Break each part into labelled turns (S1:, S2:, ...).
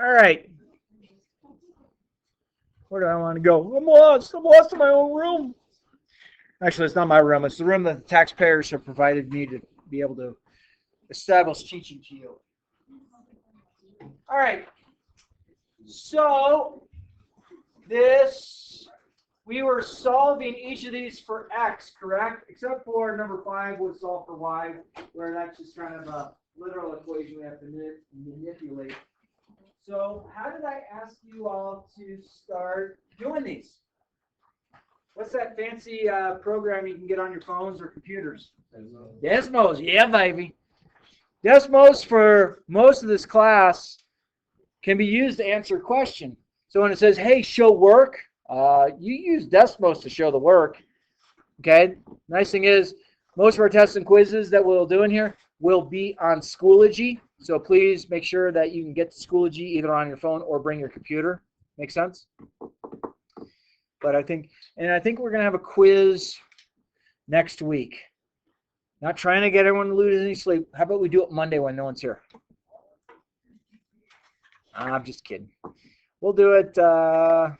S1: All right. Where do I want to go? I'm lost in my own room. Actually, it's not my room. It's the room that the taxpayers have provided me to be able to establish teaching to you. All right. So we were solving each of these for x, correct? Except for number 5 would solve for y, where that's just kind of a literal equation we have to manipulate. So how did I ask you all to start doing these? What's that fancy program you can get on your phones or computers? Desmos, yeah, baby. Desmos for most of this class can be used to answer a question. So when it says, hey, show work, you use Desmos to show the work. Okay? Nice thing is, most of our tests and quizzes that we'll do in here will be on Schoology. So please make sure that you can get to Schoology either on your phone or bring your computer. Make sense? But I think we're going to have a quiz next week. Not trying to get everyone to lose any sleep. How about we do it Monday when no one's here? I'm just kidding. We'll do it. I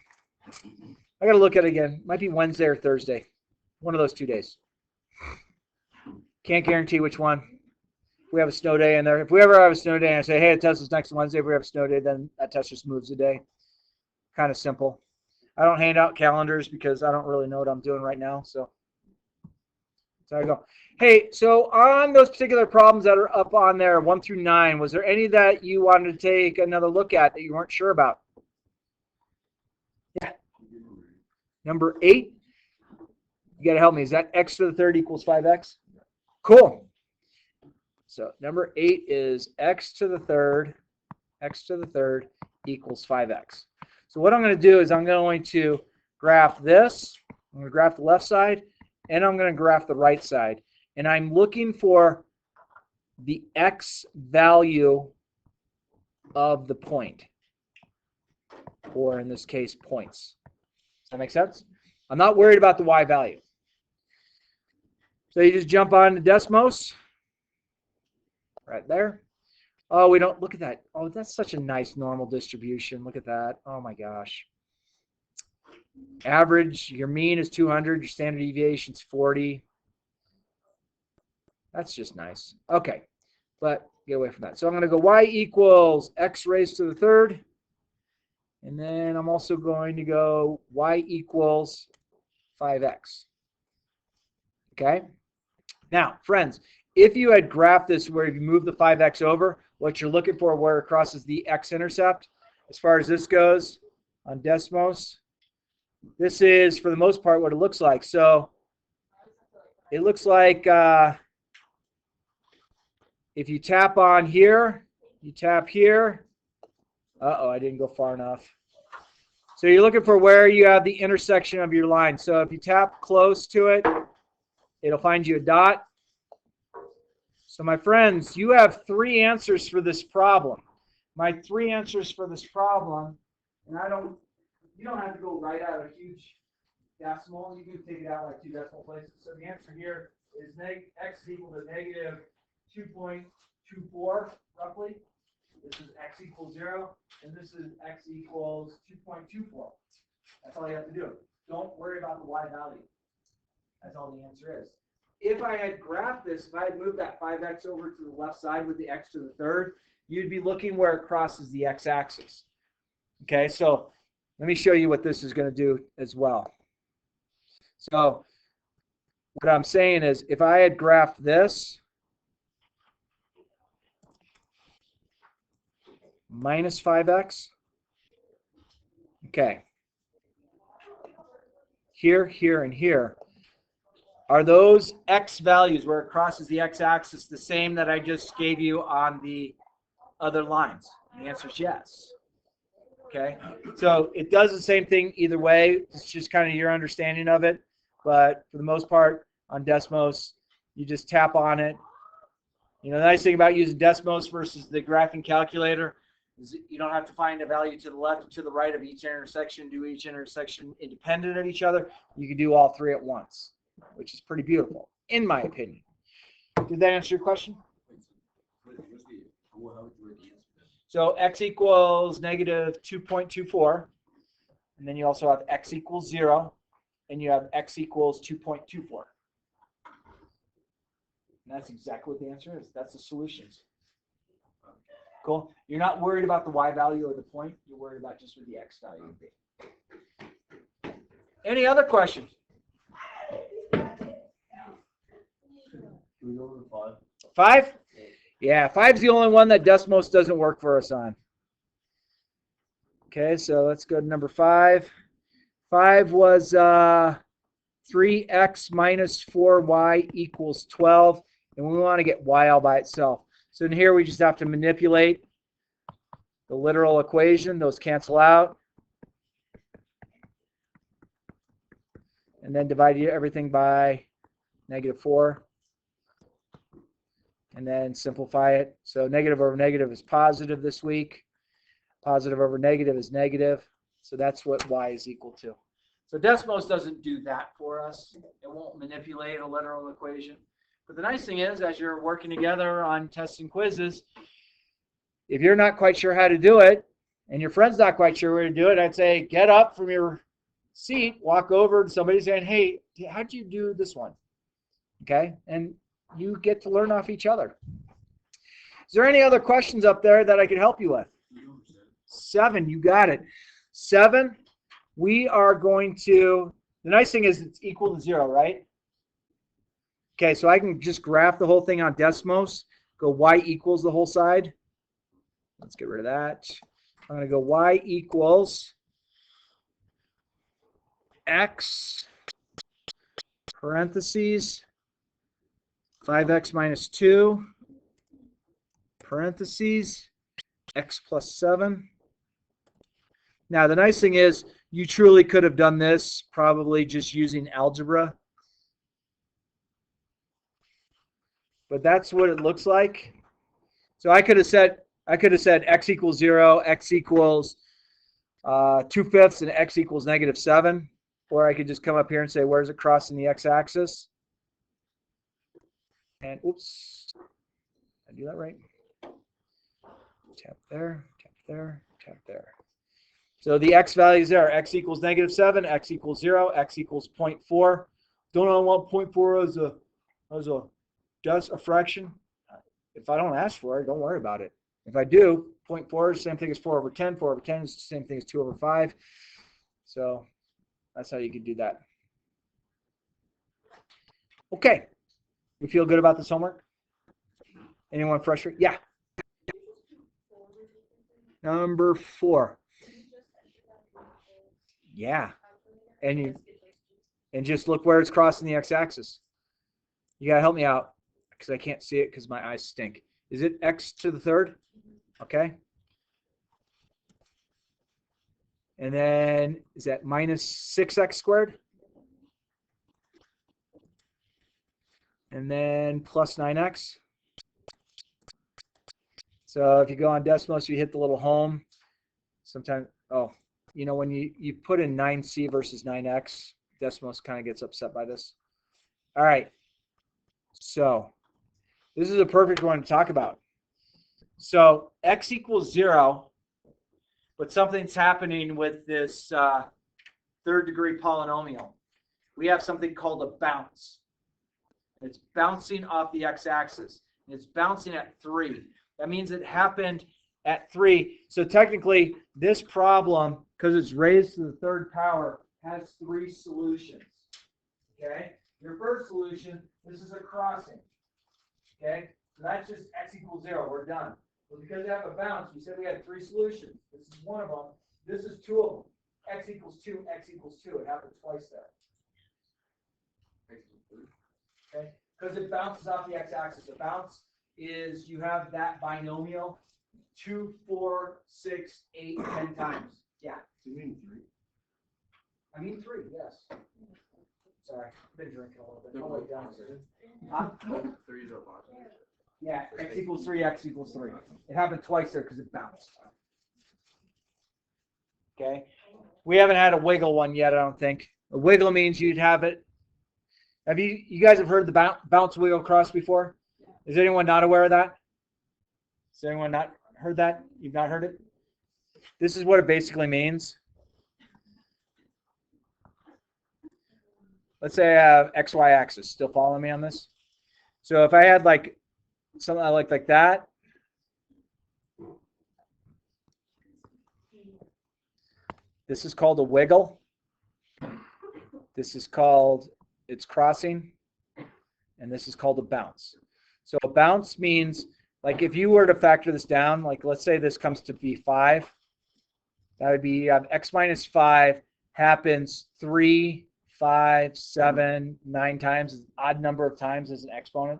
S1: got to look at it again. Might be Wednesday or Thursday. One of those 2 days. Can't guarantee which one. If we have a snow day in there. If we ever have a snow day and I say, hey, the test is next Wednesday, if we have a snow day, then that test just moves a day. Kind of simple. I don't hand out calendars because I don't really know what I'm doing right now. So there you go. Hey, so on those particular problems that are up on there, 1 through 9, was there any that you wanted to take another look at that you weren't sure about? Yeah. Number 8. You got to help me. Is that x to the third equals 5x? Cool. So number 8 is x to the third equals 5x. So what I'm going to do is I'm going to graph this. I'm going to graph the left side, and I'm going to graph the right side. And I'm looking for the x value of the point, or in this case, points. Does that make sense? I'm not worried about the y value. So you just jump on to Desmos. Right there. Oh, we don't, look at that. Oh, that's such a nice normal distribution. Look at that. Oh my gosh. Average, your mean is 200, your standard deviation is 40. That's just nice. Okay, but get away from that. So I'm going to go y equals x raised to the third. And then I'm also going to go y equals 5x. Okay? Now, friends, if you had graphed this where you move the 5x over, what you're looking for where it crosses the x-intercept, as far as this goes on Desmos, this is, for the most part, what it looks like. So it looks like if you tap on here, you tap here. Uh-oh, I didn't go far enough. So you're looking for where you have the intersection of your line. So if you tap close to it, it'll find you a dot. So my friends, you have 3 answers for this problem. My 3 answers for this problem, and you don't have to go right out a huge decimal. You can take it out like 2 decimal places. So the answer here is x is equal to negative 2.24, roughly. This is x equals 0, and this is x equals 2.24. That's all you have to do. Don't worry about the y value. That's all the answer is. If I had graphed this, if I had moved that 5x over to the left side with the x to the third, you'd be looking where it crosses the x-axis. Okay, so let me show you what this is going to do as well. So what I'm saying is, if I had graphed this minus 5x, okay, here, here, and here, are those x values where it crosses the x-axis the same that I just gave you on the other lines? The answer is yes. Okay, so it does the same thing either way. It's just kind of your understanding of it. But for the most part, on Desmos, you just tap on it. You know, the nice thing about using Desmos versus the graphing calculator is you don't have to find a value to the left or to the right of each intersection, do each intersection independent of each other. You can do all 3 at once, which is pretty beautiful, in my opinion. Did that answer your question? So x equals negative 2.24. And then you also have x equals 0. And you have x equals 2.24. And that's exactly what the answer is. That's the solutions. Cool. You're not worried about the y value or the point. You're worried about just what the x value would be. Any other questions?
S2: we go over to 5?
S1: 5? Yeah, 5's the only one that Desmos doesn't work for us on. Okay, so let's go to number 5. 5 was 3x minus 4y equals 12, and we want to get y all by itself. So in here we just have to manipulate the literal equation. Those cancel out. And then divide everything by negative 4. And then simplify it. So negative over negative is positive this week. Positive over negative is negative. So that's what y is equal to. So Desmos doesn't do that for us. It won't manipulate a literal equation. But the nice thing is, as you're working together on tests and quizzes, if you're not quite sure how to do it, and your friend's not quite sure where to do it, I'd say get up from your seat, walk over to somebody saying, hey, how'd you do this one? Okay? And you get to learn off each other. Is there any other questions up there that I could help you with? 7, you got it. 7, we are going to, the nice thing is it's equal to 0, right? Okay, so I can just graph the whole thing on Desmos, go y equals the whole side. Let's get rid of that. I'm going to go y equals x parentheses 5x minus 2 parentheses x plus 7. Now the nice thing is you truly could have done this probably just using algebra. But that's what it looks like. So I could have said x equals 0, x equals 2/5, and x equals negative 7. Or I could just come up here and say, where's it crossing the x-axis? And oops, did I do that right? Tap there, tap there, tap there. So the x values there, x equals negative 7, x equals 0, x equals 0.4. Don't I want 0.4 as a fraction? If I don't ask for it, don't worry about it. If I do, 0.4 is the same thing as 4 over 10. 4 over 10 is the same thing as 2 over 5. So that's how you could do that. Okay. You feel good about this homework? Anyone frustrated? Yeah. Number 4. Yeah. And just look where it's crossing the x-axis. You got to help me out because I can't see it because my eyes stink. Is it x to the 3rd? Okay. And then is that minus 6x squared? And then plus 9x. So if you go on Desmos, you hit the little home. Sometimes, when you put in 9c versus 9x, Desmos kind of gets upset by this. All right. So this is a perfect one to talk about. So x equals 0, but something's happening with this 3rd degree polynomial. We have something called a bounce. It's bouncing off the x-axis. It's bouncing at 3. That means it happened at 3. So technically, this problem, because it's raised to the 3rd power, has 3 solutions. Okay? Your first solution, this is a crossing. Okay? So that's just x equals 0. We're done. But because we have a bounce, we said we had 3 solutions. This is one of them. This is 2 of them. X equals 2, x equals 2. It happened twice there. Okay? Because it bounces off the x-axis. A bounce is you have that binomial 2, 4, 6, 8, 10 times. Yeah.
S2: You mean 3?
S1: I mean 3, yes. Sorry, I've been drinking a little bit.
S2: They're
S1: Oh,
S2: both
S1: wait,
S2: positive. 3s are positive.
S1: Yeah, x equals 3, x equals 3. It happened twice there because it bounced. Okay. We haven't had a wiggle one yet, I don't think. A wiggle means you'd have it. Have you guys have heard the bounce wiggle cross before? Is anyone not aware of that? Is anyone not? heard that? You've not heard it? This is what it basically means. Let's say I have XY axis. Still following me on this? So if I had like something like that, this is called a wiggle. This is called it's crossing. And this is called a bounce. So a bounce means, like if you were to factor this down, like let's say this comes to be 5, that would be x minus 5 happens 3, 5, 7, 9 times, an odd number of times as an exponent.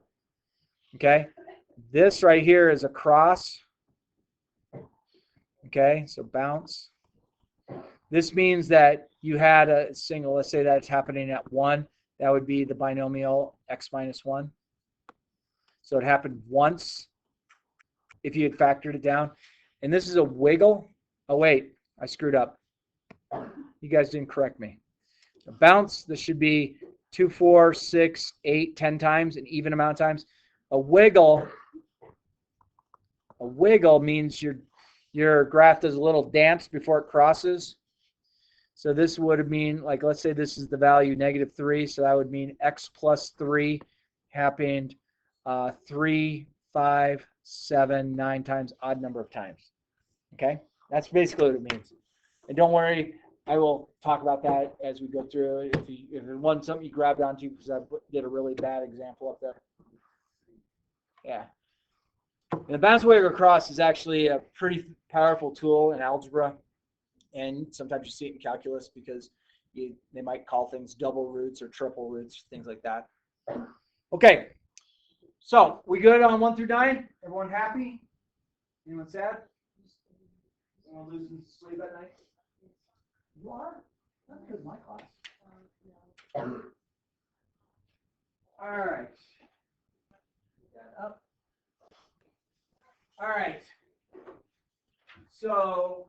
S1: Okay? This right here is a cross. Okay? So bounce. This means that you had a single, let's say that's happening at 1. That would be the binomial x minus 1. So it happened once if you had factored it down. And this is a wiggle. Oh, wait, I screwed up. You guys didn't correct me. A bounce, this should be 2, 4, 6, 8, 10 times, an even amount of times. A wiggle means your graph does a little dance before it crosses. So this would mean, like, let's say this is the value -3. So that would mean x plus 3 happened 3, 5, 7, 9 times, odd number of times. Okay? That's basically what it means. And don't worry, I will talk about that as we go through it. If it wasn't something you grabbed onto because I did a really bad example up there. Yeah. And the bounce wiggle across is actually a pretty powerful tool in algebra. And sometimes you see it in calculus because they might call things double roots or triple roots, things like that. Okay, so we good on 1 through 9? Everyone happy? Anyone sad? Anyone losing sleep at night? You are? Not because of my class. All right. Put that up. All right. So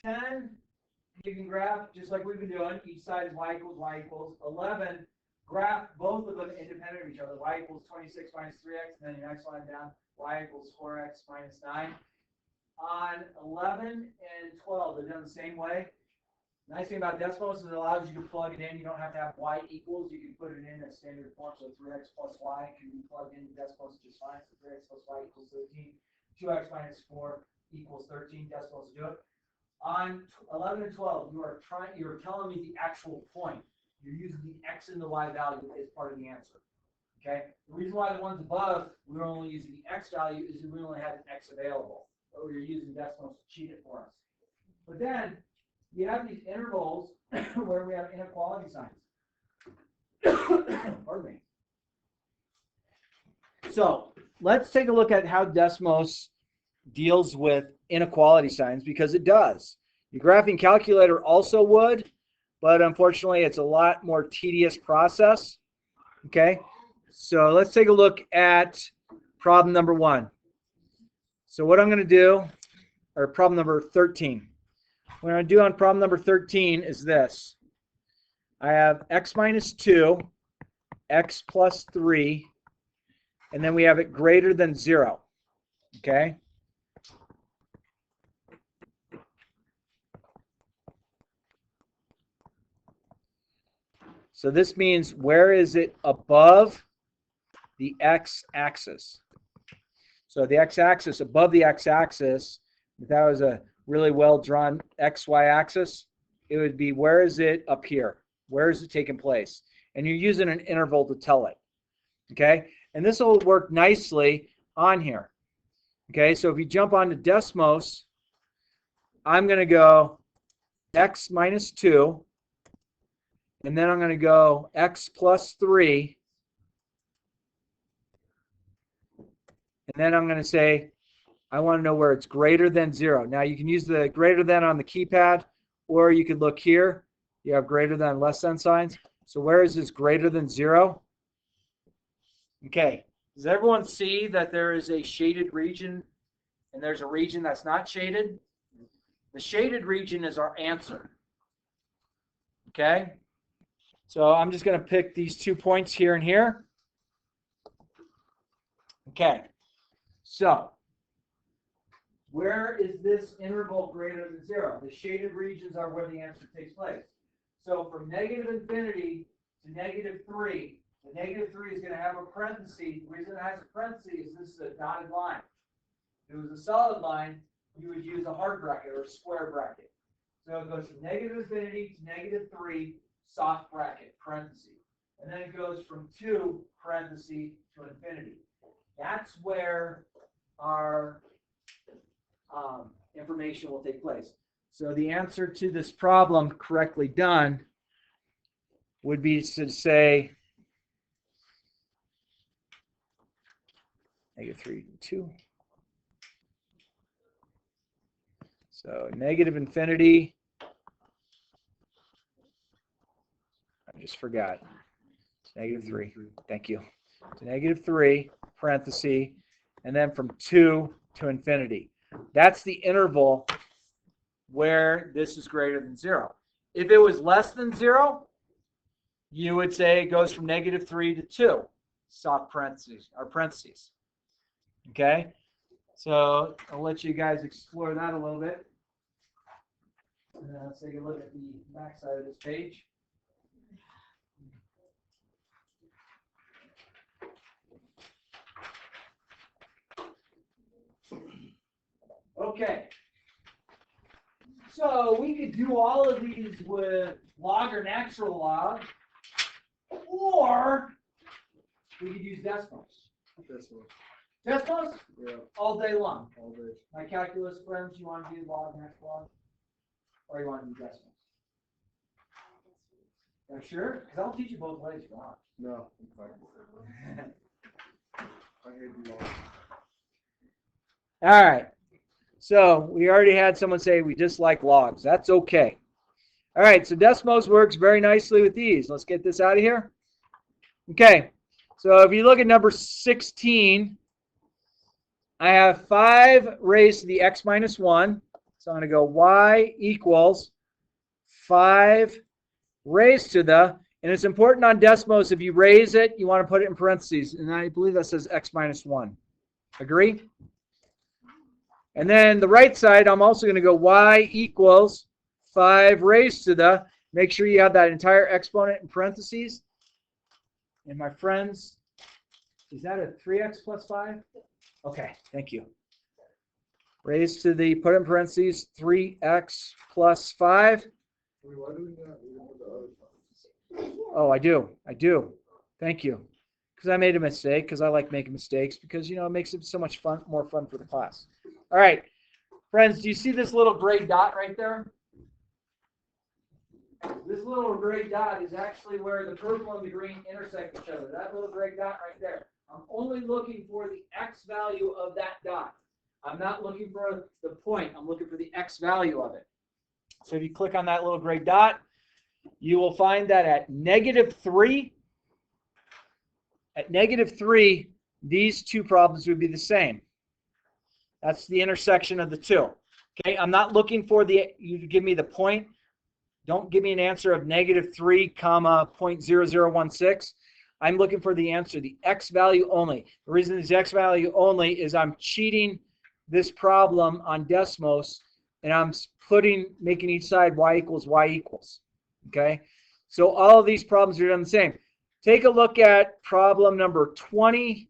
S1: 10, you can graph just like we've been doing. Each side is y equals. 11, graph both of them independent of each other. Y equals 26 minus 3x, and then your next line down, y equals 4x minus 9. On 11 and 12, they're done the same way. Nice thing about Desmos is it allows you to plug it in. You don't have to have y equals. You can put it in a standard form. So 3x plus y can be plugged into Desmos just fine. So 3x plus y equals 13. 2x minus 4 equals 13. Desmos do it. On 11 and 12, you're telling me the actual point. You're using the x and the y value as part of the answer. Okay? The reason why the ones above, we're only using the x value is we only have an x available. Or you're using Desmos to cheat it for us. But then, you have these intervals where we have inequality signs. Pardon me. So, let's take a look at how Desmos deals with inequality signs, because it does. Your graphing calculator also would, but unfortunately it's a lot more tedious process. Okay, so let's take a look at problem number 1. So what I'm going to do, or problem number 13. What I'm going to do on problem number 13 is this. I have x minus 2, x plus 3, and then we have it greater than 0. Okay? So this means where is it above the x-axis? So the x-axis, above the x-axis, if that was a really well-drawn xy axis, it would be where is it up here? Where is it taking place? And you're using an interval to tell it. Okay? And this will work nicely on here. Okay, so if you jump onto Desmos, I'm going to go x minus 2, and then I'm going to go x plus 3, and then I'm going to say, I want to know where it's greater than 0. Now you can use the greater than on the keypad, or you could look here. You have greater than, less than signs. So where is this greater than 0? Okay, does everyone see that there is a shaded region and there's a region that's not shaded? The shaded region is our answer. Okay, so I'm just going to pick these 2 points here and here. Okay, so Where is this interval greater than 0? The shaded regions are where the answer takes place. So from negative infinity to negative 3, the negative 3 is going to have a parenthesis. The reason it has a parenthesis is this is a dotted line. If it was a solid line, you would use a hard bracket or a square bracket. So it goes from negative infinity to negative 3, soft bracket, parenthesis. And then it goes from 2, parenthesis, to infinity. That's where our information will take place. So the answer to this problem, correctly done, would be to say negative 3 to 2. So negative infinity, I just forgot. It's negative 3. Thank you. To negative 3, parenthesis, and then from 2 to infinity. That's the interval where this is greater than 0. If it was less than 0, you would say it goes from negative 3 to 2, soft parentheses, or parentheses. Okay? So I'll let you guys explore that a little bit. And then let's take a look at the back side of this page. Okay. So we could do all of these with log or natural log, or we could use decimals. Decimals?
S2: Yeah.
S1: All day long.
S2: All day.
S1: My calculus friends, you want to do log, natural log? Or you want to do decimals? Are you sure? Because I'll teach you both ways if you want.
S2: No, I'm fine. I hate the law.
S1: All right. So we already had someone say we dislike logs. That's okay. All right. So Desmos works very nicely with these. Let's get this out of here. Okay. So if you look at number 16, I have 5 raised to the x minus 1. So I'm going to go y equals 5 raised to the, and it's important on Desmos, if you raise it, you want to put it in parentheses. And I believe that says x minus 1. Agree? And then the right side, I'm also going to go y equals 5 raised to the, make sure you have that entire exponent in parentheses. And my friends, is that a 3x plus 5? Okay, thank you. Raised to the, put in parentheses, 3x plus 5.
S2: Why do we not put the other side?
S1: Oh, I do. Thank you. Because I made a mistake, because I like making mistakes, because, it makes it so much fun, more fun for the class. All right. Friends, do you see this little gray dot right there? This little gray dot is actually where the purple and the green intersect each other. That little gray dot right there. I'm only looking for the x value of that dot. I'm not looking for the point. I'm looking for the x value of it. So if you click on that little gray dot, you will find that at negative 3, these two problems would be the same. That's the intersection of the two. Okay, I'm not looking for you to give me the point. Don't give me an answer of negative 3, comma 0.0016. I'm looking for the answer, the x value only. The reason it's x value only is I'm cheating this problem on Desmos, and I'm making each side y equals. Okay, so all of these problems are done the same. Take a look at problem number 20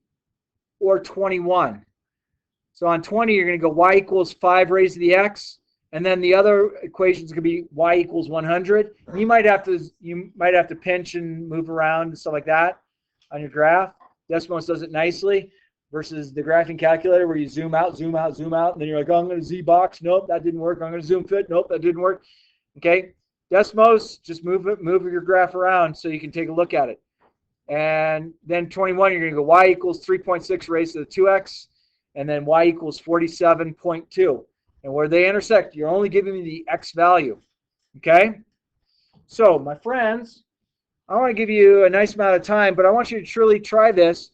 S1: or 21. So on 20, you're going to go y equals 5 raised to the x, and then the other equations could be y equals 100. You might have to pinch and move around and stuff like that on your graph. Desmos does it nicely versus the graphing calculator where you zoom out, and then you're like, oh, I'm going to Z-box. Nope, that didn't work. I'm going to zoom fit. Nope, that didn't work. Okay, Desmos, just move your graph around so you can take a look at it. And then 21, you're going to go y equals 3.6 raised to the 2x, and then y equals 47.2. And where they intersect, you're only giving me the x value. Okay? So, my friends, I want to give you a nice amount of time, but I want you to truly try this.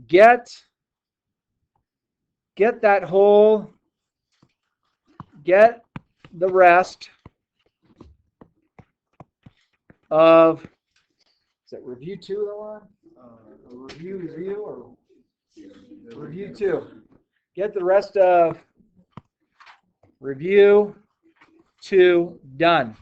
S1: Get the rest of, is that review 2 they're on? Review or review 2. Get the rest of review, 2, done.